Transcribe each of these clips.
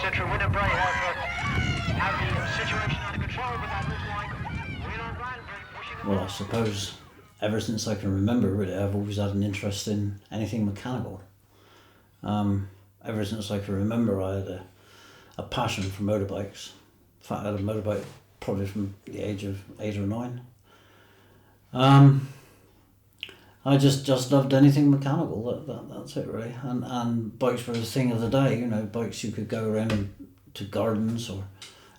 etc. would have brought have the situation under control, but that looks like we're not right, pushing them. Well, I suppose ever since I can remember, really, I've always had an interest in anything mechanical. Ever since I can remember, I had a passion for motorbikes. In fact, I had a motorbike probably from the age of 8 or 9. I just loved anything mechanical. That's it, really. And bikes were the thing of the day. You know, bikes you could go around to gardens or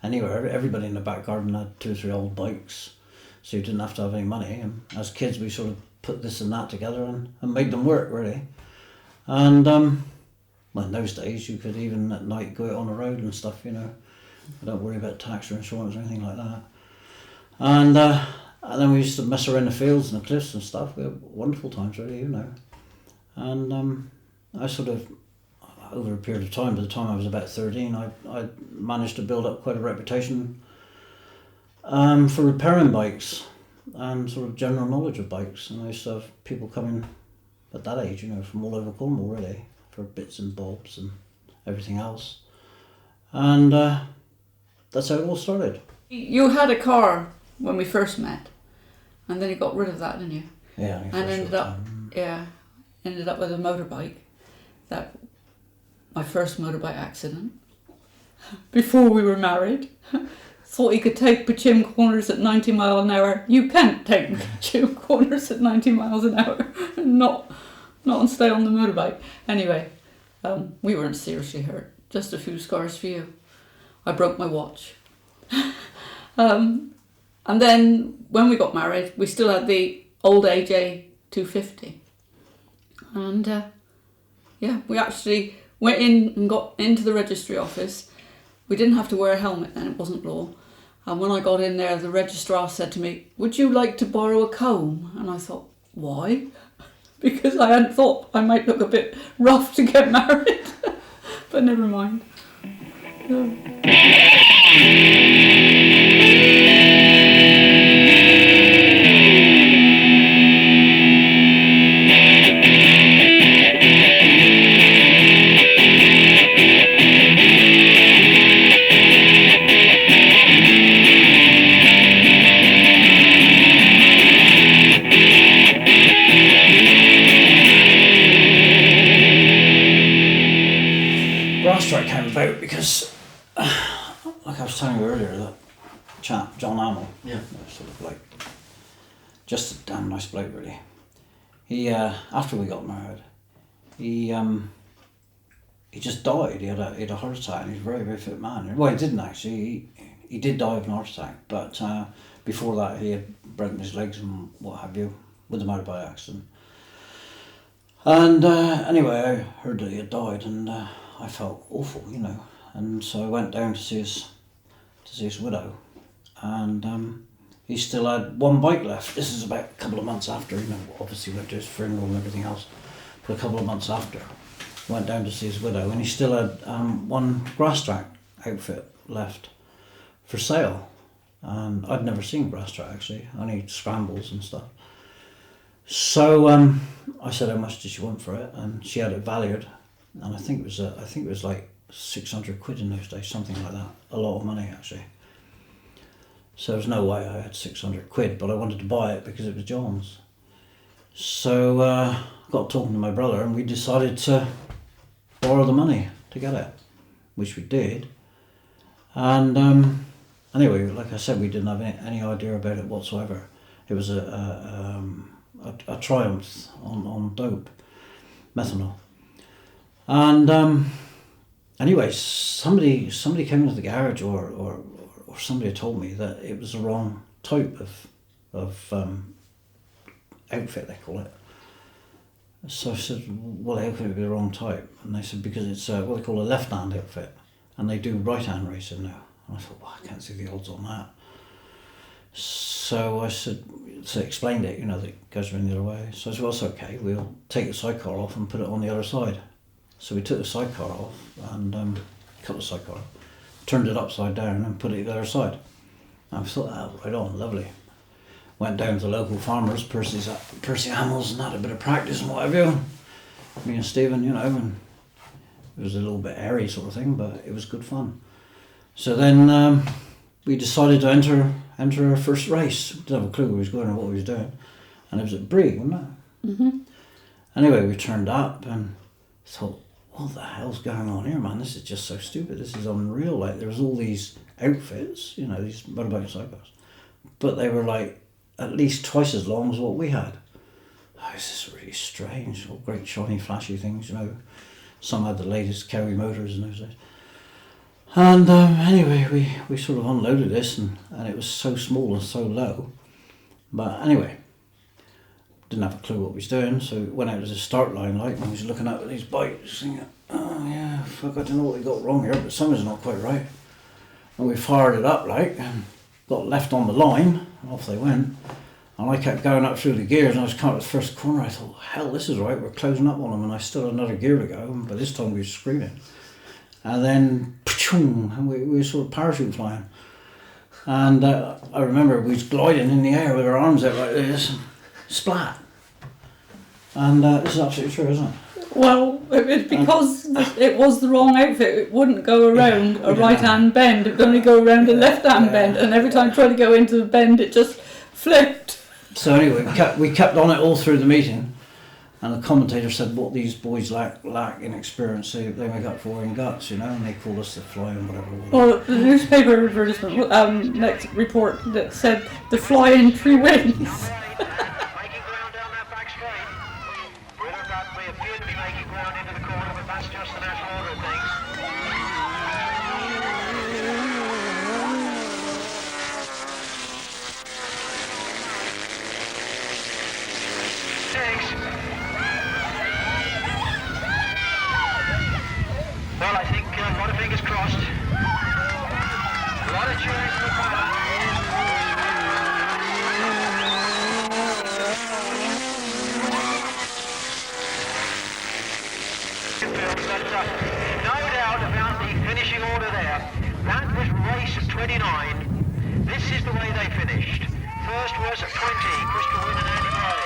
anywhere. Everybody in the back garden had 2 or 3 old bikes, so you didn't have to have any money. And as kids, we sort of put this and that together and made them work, really. And well, in those days, you could even at night go out on the road and stuff. You know, don't worry about tax or insurance or anything like that. And then we used to mess around the fields and the cliffs and stuff. We had wonderful times, really, you know. And I sort of, over a period of time, by the time I was about 13, I managed to build up quite a reputation for repairing bikes and sort of general knowledge of bikes. And I used to have people coming at that age, you know, from all over Cornwall, really, for bits and bobs and everything else. And that's how it all started. You had a car when we first met, and then you got rid of that, didn't you? Yeah. And ended up with a motorbike. That my first motorbike accident. Before we were married, thought he could take Pachim corners at 90 miles an hour. You can't take Pachim corners at 90 miles an hour. Not and stay on the motorbike. Anyway, we weren't seriously hurt. Just a few scars for you. I broke my watch. And then when we got married, we still had the old AJ 250. And we actually went in and got into the registry office. We didn't have to wear a helmet then, it wasn't law. And when I got in there, the registrar said to me, "Would you like to borrow a comb?" And I thought, why? Because I hadn't thought I might look a bit rough to get married. But never mind. Strike came about because, like I was telling you earlier, that chap John Hamill, sort of like just a damn nice bloke, really. He after we got married, he just died. He had a heart attack. And he's a very, very fit man. Well, he didn't actually. He did die of an heart attack, but before that he had broken his legs and what have you with a motorbike accident. And anyway, I heard that he had died, and I felt awful, you know, and so I went down to see his widow, and he still had one bike left. This is about a couple of months after, you know, obviously went to his funeral and everything else, but a couple of months after, went down to see his widow, and he still had one grass track outfit left for sale, and I'd never seen grass track actually, only scrambles and stuff. So I said, how much did she want for it? And she had it valued. And I think it was like 600 quid in those days, something like that. A lot of money, actually. So there's no way I had 600 quid, but I wanted to buy it because it was John's. So I got talking to my brother, and we decided to borrow the money to get it, which we did. And anyway, like I said, we didn't have any idea about it whatsoever. It was a Triumph on dope, methanol. And anyway, somebody came into the garage, or somebody told me that it was the wrong type of outfit, they call it. So I said, well, how could it be the wrong type? And they said, because it's what they call a left-hand outfit, and they do right-hand racing now. And I thought, well, I can't see the odds on that. So I said, so explained it, you know, that it goes around the other way. So I said, well, it's okay, we'll take the sidecar off and put it on the other side. So we took the sidecar off and cut the sidecar, turned it upside down and put it the other side. And I thought, oh, right on, lovely. Went down to the local farmers, Percy Hamills, and had a bit of practice and what have you. Me and Stephen, you know, and It was a little bit airy sort of thing, but it was good fun. So then we decided to enter our first race. We didn't have a clue where we was going or what we was doing. And it was at Brie, wasn't it? Mm-hmm. Anyway, we turned up and thought, what the hell's going on here, man? This is just so stupid. This is unreal. Like, there was all these outfits, you know, these motorbike cycles. But they were like at least twice as long as what we had. Oh, this is really strange. All great shiny flashy things, you know. Some had the latest Kerry motors in those days. And anyway, we sort of unloaded this and it was so small and so low. But anyway, didn't have a clue what we was doing, so we went out to the start line like, and we was looking at these bikes thinking, oh yeah, fuck, I don't know what we got wrong here, but something's not quite right. And we fired it up like, and got left on the line, and off they went. And I kept going up through the gears, and I was coming to the first corner. I thought, hell, this is right, we're closing up on them, and I still had another gear to go, and by this time we were screaming. And then, and we were sort of parachute flying. And I remember we was gliding in the air with our arms out like this, and splat. And this is absolutely true, isn't it? Well, it's because it was the wrong outfit. It wouldn't go around a right-hand bend. It would only go around a left-hand bend. And every time I tried to go into the bend, it just flipped. So anyway, we kept on it all through the meeting. And the commentator said, what these boys lack in experience, they make up for in guts, you know, and they call us the flying whatever. Well, the newspaper advertisement, next report that said the flying true wins. Making ground down that back straight. We look up, we appear to be making ground into the corner, but that's just the natural order of things. Well, I think a lot of fingers crossed. A lot of cheering for the crowd. But no doubt about the finishing order there. That was race 29. This is the way they finished. First was 20, Crystal Wynn and Andy Gray.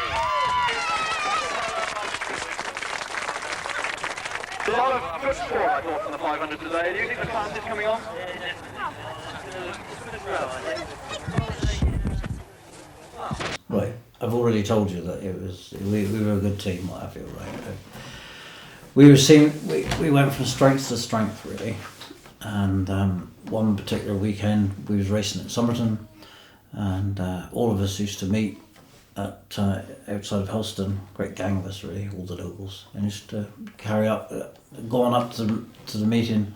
A lot of good sport, I thought, from the 500 today. Do you think the fans is coming on? Right, I've already told you that we were a good team, I feel, right? We went from strength to strength, really. And one particular weekend, we was racing at Somerton, and all of us used to meet at outside of Hewson, great gang of us really, all the locals, and used to carry up, going up to the meeting.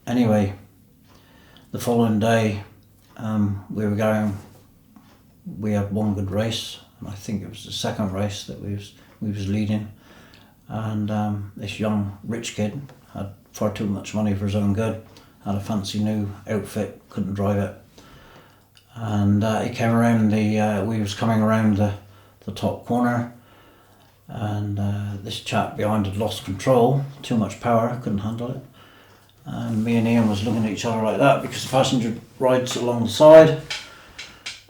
Anyway, the following day we had one good race, and I think it was the second race that we was leading, and this young rich kid had far too much money for his own good, had a fancy new outfit, couldn't drive it. And he came around we was coming around the top corner, and this chap behind had lost control, too much power, couldn't handle it. And me and Ian was looking at each other like that because the passenger rides along the side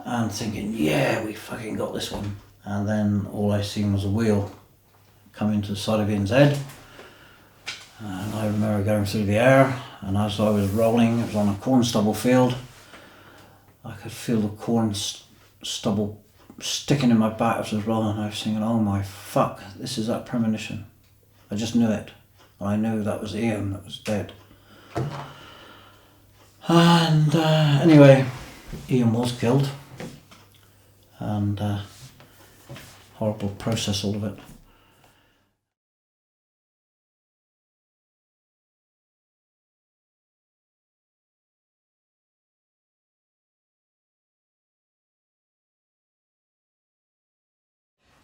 and thinking, yeah, we fucking got this one. And then all I seen was a wheel come into the side of Ian's head. And I remember going through the air, and as I was rolling, it was on a corn stubble field. I could feel the corn stubble sticking in my back as I was rolling. I was thinking, oh my fuck, this is that premonition. I just knew it. I knew that was Ian that was dead. And anyway, Ian was killed. And horrible process, all of it.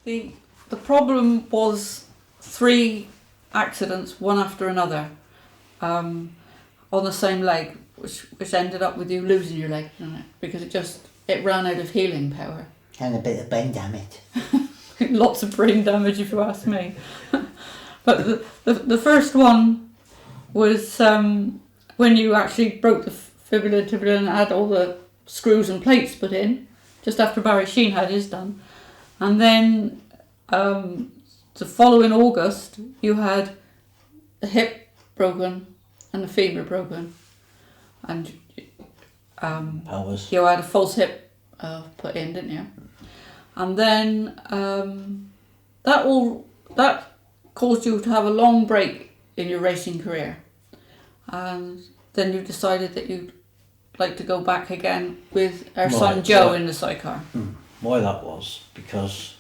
The problem was 3 accidents, one after another, on the same leg, which ended up with you losing your leg, didn't it? Because it ran out of healing power. And a bit of brain damage. Lots of brain damage, if you ask me. But the first one was when you actually broke the fibula tibia and had all the screws and plates put in, just after Barry Sheen had his done. And then the following August, you had a hip broken and the femur broken, and Pelvis. you had a false hip put in, didn't you? And then that caused you to have a long break in your racing career, and then you decided that you'd like to go back again with our son Joe in the sidecar. Why that was, because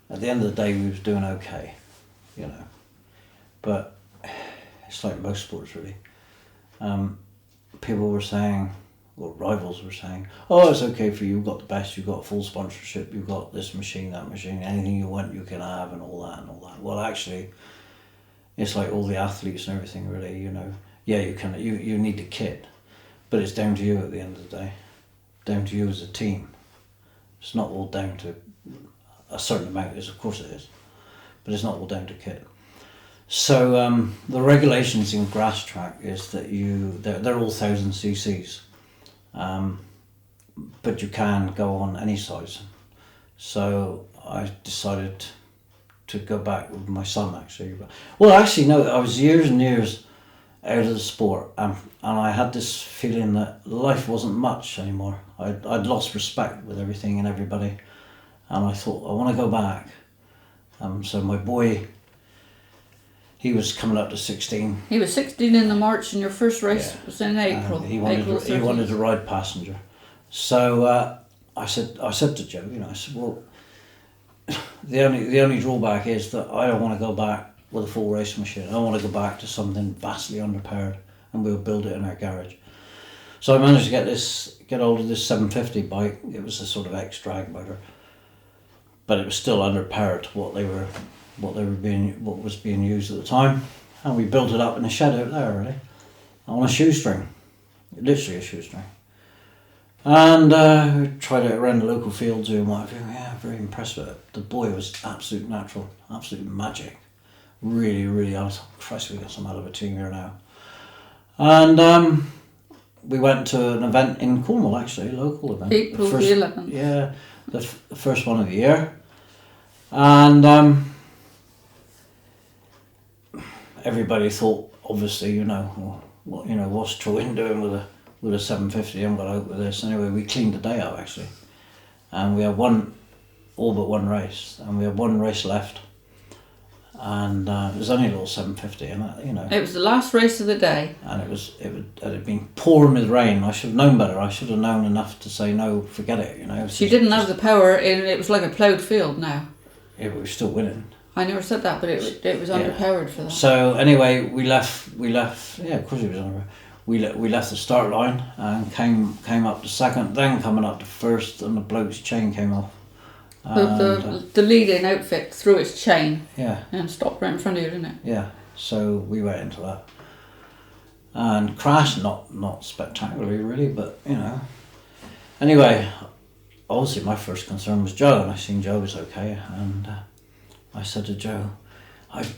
at the end of the day we was doing okay, you know, but it's like most sports really. People were saying, well, rivals were saying, oh, it's okay for you, you've got the best, you've got full sponsorship, you've got this machine, that machine, anything you want you can have, and all that and all that. Well, actually, it's like all the athletes and everything really, you know. Yeah, you need the kit, but it's down to you at the end of the day, down to you as a team. It's not all down to a certain amount, of course it is, but it's not all down to kit. So the regulations in grass track is that they're all 1,000 cc's, but you can go on any size. So I decided to go back with my son actually. Well, actually no, I was years and years out of the sport, and I had this feeling that life wasn't much anymore. I'd lost respect with everything and everybody, and I thought I want to go back. So my boy, he was coming up to 16. He was 16 in the March, and your first race was in April. He wanted to ride passenger. So I said to Joe, you know, I said, well, the only drawback is that I don't want to go back with a full race machine. I want to go back to something vastly underpowered, and we'll build it in our garage. So I managed to get hold of this 750 bike. It was a sort of X-drag motor, but it was still underpowered to what was being used at the time, and we built it up in a shed out there really, on a shoestring, literally a shoestring, and we tried it around the local fields and whatever. Yeah, very impressed with it. The boy was absolute natural, absolute magic. Really, I was, Christ, we got some hell of a team here now. And we went to an event in Cornwall, actually, a local event. April the 11th. Yeah, the first one of the year. And everybody thought, obviously, you know, what's Truro doing with a 750? I'm got out with this. Anyway, we cleaned the day out actually, and we had all but one race, and we had one race left. And it was only a little 750, and you know. It was the last race of the day. And it had been pouring with rain. I should have known better. I should have known enough to say no, forget it. You know. She didn't have the power in. It was like a ploughed field now. Yeah, but we were still winning. I never said that, but it was underpowered for that. So anyway, we left. Yeah, of course it was underpowered. We left the start line and came up to second, then coming up to first, and the bloke's chain came off. The lead-in outfit threw its chain. Yeah. And stopped right in front of you, didn't it? Yeah. So we went into that and crashed. Not spectacularly, really, but you know. Anyway, obviously my first concern was Joe, and I seen Joe was okay, and I said to Joe, I've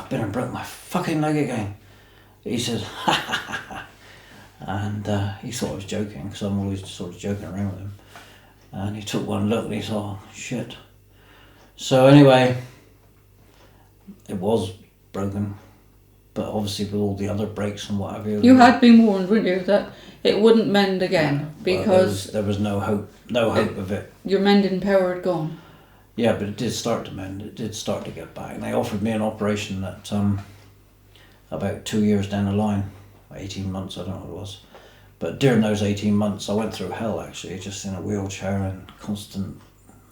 been and broke my fucking leg again. He said, ha ha ha ha, and he thought I was joking, because I'm always sort of joking around with him. And he took one look and he thought, oh, shit. So anyway, it was broken, but obviously with all the other brakes and whatever. You had been warned, weren't you, that it wouldn't mend again, because there was no hope of it. Your mending power had gone. Yeah, but it did start to mend. It did start to get back. And they offered me an operation that about 2 years down the line, 18 months, I don't know what it was. But during those 18 months, I went through hell actually, just in a wheelchair and constant.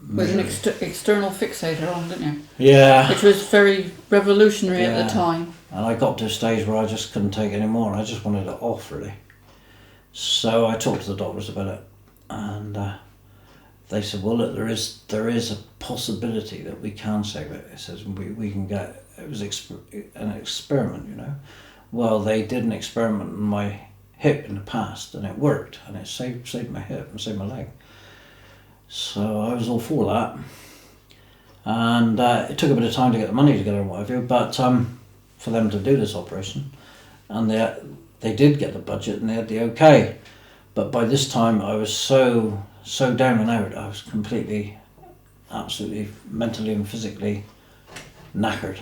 With an external fixator on, didn't you? Yeah. Which was very revolutionary at the time. And I got to a stage where I just couldn't take it anymore. I just wanted it off really. So I talked to the doctors about it, and they said, well, look, there is a possibility that we can save it. It says we can get. It was an experiment, you know. Well, they did an experiment on my hip in the past, and it worked, and it saved my hip and saved my leg. So I was all for that, and it took a bit of time to get the money together and whatever, but for them to do this operation, and they did get the budget and they had the okay, but by this time I was so down and out. I was completely, absolutely mentally and physically knackered,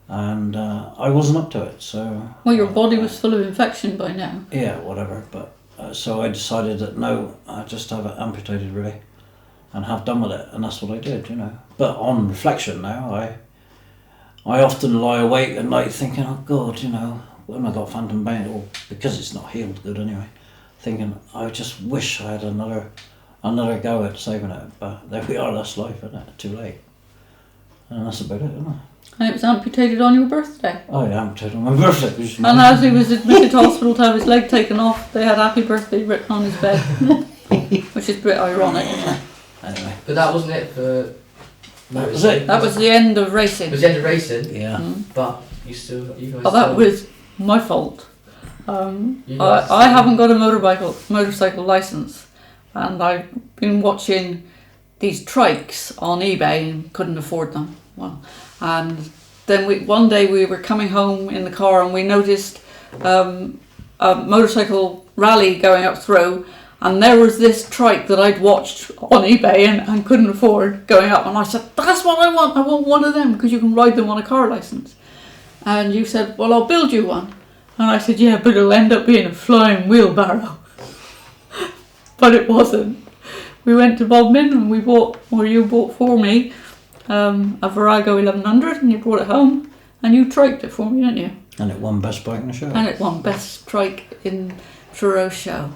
and I wasn't up to it. So Well, your body was full of infection by now. yeah, whatever. But so I decided that no, I just have it amputated really, and have done with it, and that's what I did, you know. But on reflection now, I often lie awake at night thinking, oh God, you know, when I got phantom pain, or because it's not healed good anyway, thinking I just wish I had another go at saving it. But there we are, that's life, isn't it? Too late. And that's about it, isn't it? And it was amputated on your birthday. Oh yeah, amputated on my birthday. And as he was admitted to hospital to have his leg taken off, they had happy birthday written on his bed. Which is a bit ironic, isn't it? Anyway. But that wasn't it for... That was it. That was the end of racing. It was the end of racing, Yeah. but you guys Oh, that still- was my fault. You guys I haven't got a motorcycle license, and I've been watching these trikes on eBay and couldn't afford them. Well, and then one day we were coming home in the car and we noticed a motorcycle rally going up through, and there was this trike that I'd watched on eBay and couldn't afford going up, and I said, that's what I want one of them because you can ride them on a car license. And you said, well, I'll build you one. And I said, yeah, but it'll end up being a flying wheelbarrow. But it wasn't. We went to Bodmin and you bought for me a Virago 1100, and you brought it home and you triked it for me, didn't you? And it won best bike in the show. And it won best trike in Truro show.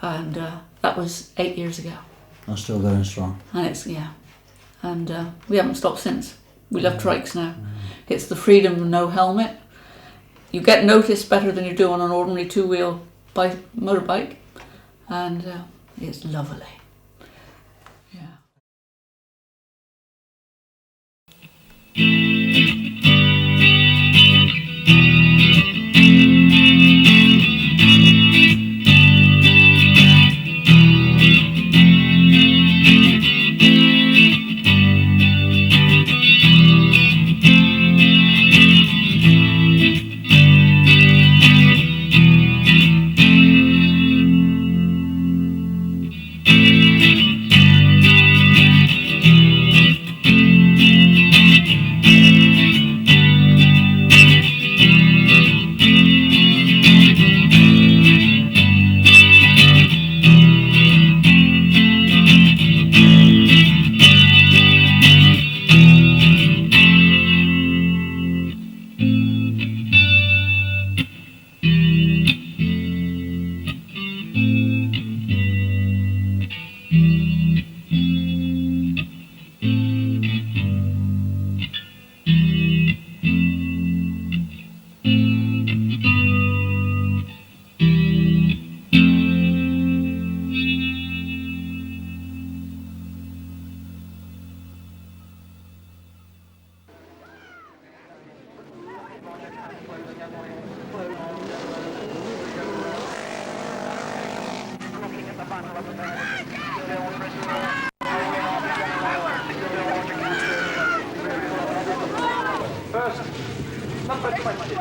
And that was 8 years ago. I'm still going strong. And and we haven't stopped since. We love trikes now. It's the freedom of no helmet. You get noticed better than you do on an ordinary two-wheel motorbike, and it's lovely. Yeah. First, number 20.